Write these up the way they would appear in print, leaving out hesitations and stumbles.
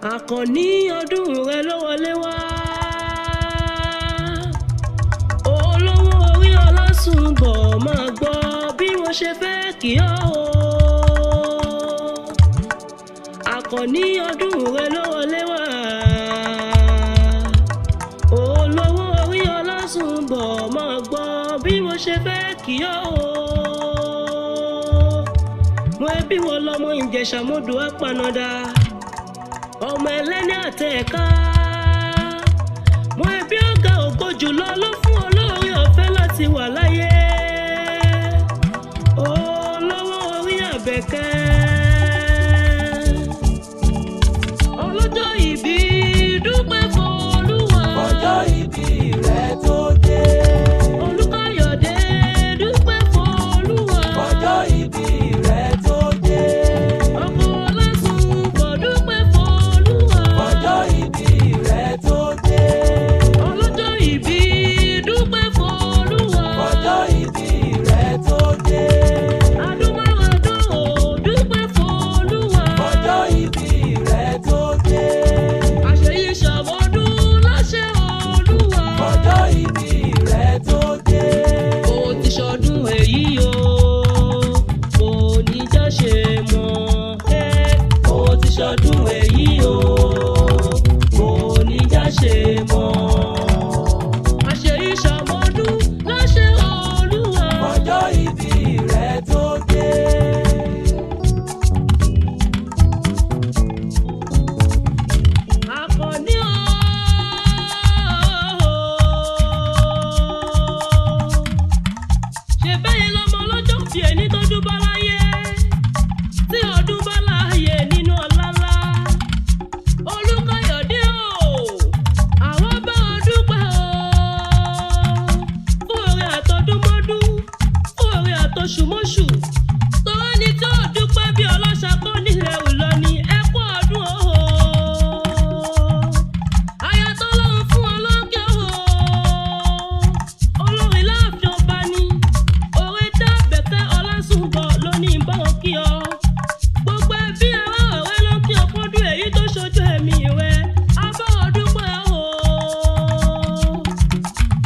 Àkànní ọdún rẹ ló wọlé wá. Olówó orí Ọlásùnbọ̀ máa gbọ́ bí mo ṣe fẹ́ kí ọ o. Àkànní ọdún rẹ ló wọlé wá. Olówó orí Ọlásùnbọ̀ máa gbọ́ bí mo ṣe fẹ́ kí ọ o. Mo ẹbí wo lọmọ Ìjẹ̀ṣà mọ́dù apanada. Ọmọ ẹlẹ́ni àtẹ̀ká. Mo ẹbí ọ̀gá ògo jùlọ ló fún olórí ọ̀fẹ́ láti wà láyé. Olówó orí Àbẹ̀kẹ́. Ọlọ́jọ́ ìbí dúpẹ́ fún Olúwa. Ọjọ́ ìbí rẹ tó dé. Olúkáyọ̀dé dúpẹ́ fún Olúwa. Ọjọ́ ìbí rẹ tó dé. Ọkọ Ọlásùnbọ̀ dúpẹ́ fún Olúwa. Ọjọ́ ìbí rẹ tó dé. Ọlọ́jọ́ ìbí dúpẹ́ fún Olúwa. Ọjọ́ ìbí rẹ tó dé. Adúmáradán ò dúpẹ́ fún Olúwa. Ọjọ́ ìbí rẹ tó dé. Àṣeyí ṣàmọ́dún láṣẹ Olúwa. Ọjọ́ ìbí rẹ tó dé. Ó ti ṣọdún èyí o, kò ní já ṣe mọ́. Ó ti ṣọdún èyí o, kò ní já ṣe mọ́. Àṣeyí ṣàmọ́dún láṣẹ Olúwa. Ọjọ́ ìbí rẹ tó dé. Àkànní o. Ṣé bẹ́yìn lọmọ lọ́jọ́ fi ẹni tó dúbọ́ láyé, tí ọdún bá láàyè nínú ọ̀làlá. Olúkáyọ̀dé o, àwọn bá ọ dúpẹ́ o, fún oore àtọdúnmọ́dún, fún oore àtọṣùmọ́ṣù. Tọ́wọ́ ni tí ò dúpẹ́ bí ọlọ́ṣà kọ́ nílẹ̀ òlọ́ ni ẹ kú ọdún o. Aya tọ́lọ́run fún ọ lókè o. Olórí láàfin ọba ni. Òwe dá Àbẹ̀kẹ́ Ọlásùnbọ̀ ló ní ìbáwọn kí ọ. Gbogbo ẹbí ará ọ̀rẹ́ ló kí ọ fọ́dún èyí tó ṣojú ẹ̀mí rẹ. Abáwọ̀ dúpẹ́ o.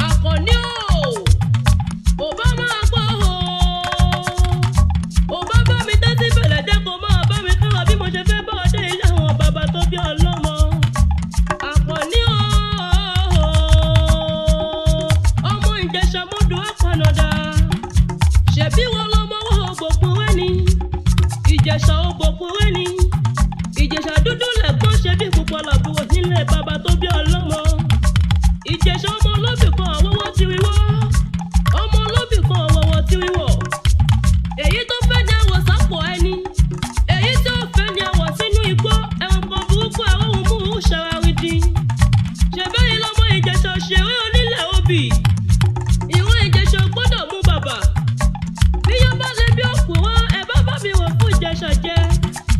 Àkànní o. Ò bá máa gbọ́ o. Ò bá bá mi tẹ́tí bẹ̀rẹ̀ jẹ́ kó máa bá mi kára bí mo ṣe fẹ́ bá ọdẹ ilé àwọn bàbá tó bí ọlọ́mọ. Àkànní o. Ọmọ Ìjẹ̀ṣà mọ́dù apanada. Ṣebí wọn lọmọ owó ògbòkun rẹ ni. Ìjẹ̀ṣà ògbòkun rẹ ni. Ìjẹ̀ṣà dúdú lẹ̀gbọ́n ṣe bí pupa làbúrò nílé bàbá tó bí ọlọ́mọ. Ìjẹ̀ṣà ọmọ olóbì kan àwọ̀wọ́ ti wíwọ́. Ọmọ olóbì kan àwọ̀wọ́ ti wíwọ́. Èyí tó fẹ́ ni àwọ̀ sápò ẹni. Èyí tí ó fẹ́ ni àwọ̀ sínú igbó. Ẹranko burúkú àrùn mú un ṣàwárídì. Ṣèbẹ́yìn lọmọ Ìjẹ̀ṣà òṣèré onílẹ̀ obì. Ìran Ìjẹ̀ṣà gbọ́dọ̀ mú bàbà. Bí yóò bá lè bí òkúrọ́, ẹ bá bá mi wò fún Ìjẹ̀ṣà jẹ.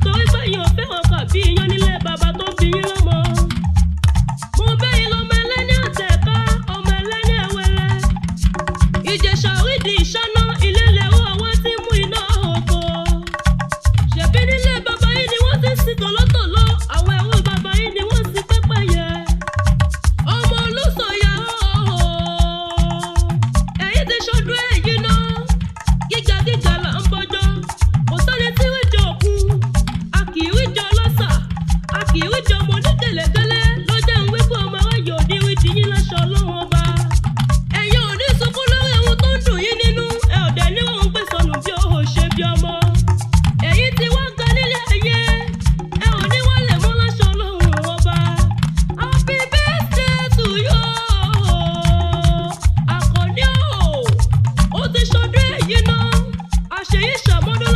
Torí pé yín ò fẹ́ràn kà bí iyán nílé bàbá tó bí yín lọ́mọ. Mo bẹ́yìn lọmọ ẹlẹ́ni àtẹ̀ká, ọmọ ẹlẹ́ni ẹ̀wẹ̀lẹ̀. Ìjẹ̀ṣà orídìí ìṣáná, ilé lẹ́rú ọwọ́ tí mú iná oko. Ṣèbí nílé bàbá yín ni wọ́n ti ń sin tòlótòló, àwọn ẹrú bàbá yín ni wọ́n ń sin pẹ́pẹ́yẹ. Ọmọ Olúsọ̀yà ooo. Ẹ̀yin ti ṣọdún èyí náà. Gíga gíga là ń bọ́jọ́. Kò sẹ́ni tí ríjọ òkun. A kì í ríjọ ọlọ́sà. A kì í ríjọ ọmọ onígẹ̀lẹ́gẹ́lẹ́. Ló jẹ́ ń wípé ọmọ aráyè òní rí ti yín láṣọ Ọlọ́run ọba. Ẹ̀yin ò ní sunkún lórí ohun tó ń dùn yín nínú. Ẹ ò dẹ̀ ní òun gbé sọnù bí ó ṣe bí ọmọ. Èyí tí wọ́n ga nílé ayé. Ẹ ò ní wọ́n lè mọ́ láṣọ Ọlọ́run ọba. Happy birthday to you. Àkànní o. Ó ti ṣọdún èyí náà. Àṣeyí ṣàmọ́dún